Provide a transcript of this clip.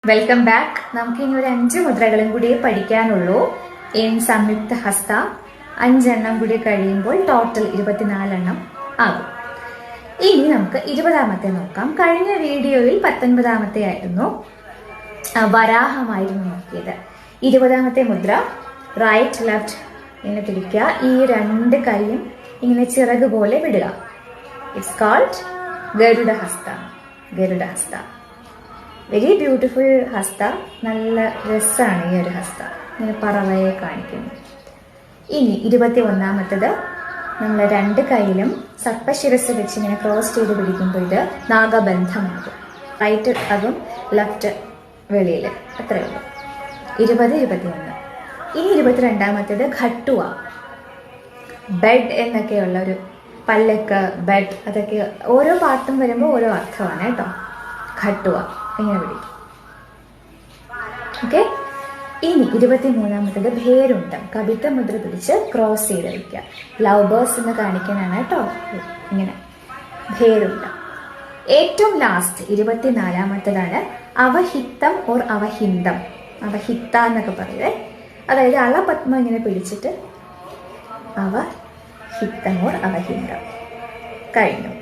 Welcome back. നമുക്ക് ഇനി ഒരു 5 മുദ്രകളും കൂടി പഠിക്കാനുള്ളൂ. ഇൻ സംയുക്ത ഹസ്ത 5 എണ്ണം കൂടി കഴിയുമ്പോൾ ടോട്ടൽ 24 എണ്ണം ആകും. ഇനി നമുക്ക് 20ാമത്തെ നോക്കാം. കഴിഞ്ഞ വീഡിയോയിൽ 19ാമത്തെ ആയിരുന്നു, വരാഹമായിരുന്നു നോക്കിയത്. 20ാമത്തെ മുദ്ര റൈറ്റ് ലെഫ്റ്റ് ഇങ്ങനെ തിരിക്കുക. ഈ 2 കൈയും ഇങ്ങനെ ചിറക് പോലെ വിടുക. It's called Garudahasta. Garudahasta very beautiful hasta. നല്ല രസമാണ് ഈ ഒരു ഹസ്ത, ഇങ്ങനെ പറവയെ കാണിക്കുന്നു. ഇനി 21ാമത്തത് നമ്മൾ 2 കൈയിലും സർപ്പശിരസ് വെച്ച് ഇങ്ങനെ ക്രോസ് ചെയ്ത് പിടിക്കുമ്പോൾ ഇത് നാഗബന്ധമാകും. റൈറ്റ് അകും ലെഫ്റ്റ് വെളിയിൽ. അത്രയേ ഉള്ളൂ. 20, 21. ഇനി 22ാമത്തത് ഘട്ടുവ. ബെഡ് എന്നൊക്കെയുള്ള ഒരു പല്ലക്ക്, ബെഡ്, അതൊക്കെ ഓരോ പാട്ടും വരുമ്പോൾ ഓരോ അർത്ഥമാണ് കേട്ടോ. ഘട്ടുവ ഇങ്ങനെ പിടിക്കും. ഓക്കെ. ഇനി 23ാമത്തത് ഭേരുണ്ടം. കവിത മുദ്ര പിടിച്ച് ക്രോസ് ചെയ്ത് വയ്ക്കുക. ലവ് ബേഴ്സ് എന്ന് കാണിക്കാനാണ് കേട്ടോ. ഇങ്ങനെ ഭേരുണ്ടം. ഏറ്റവും ലാസ്റ്റ് 24ാമത്തതാണ് അവഹിത്തം ഓർ അവഹിന്ദം. അവഹിത്ത എന്നൊക്കെ പറയുവേ. അതായത് അളപത്മം ഇങ്ങനെ പിടിച്ചിട്ട് അവഹിത്തം ഓർ അവഹിന്ദം. കഴിഞ്ഞു.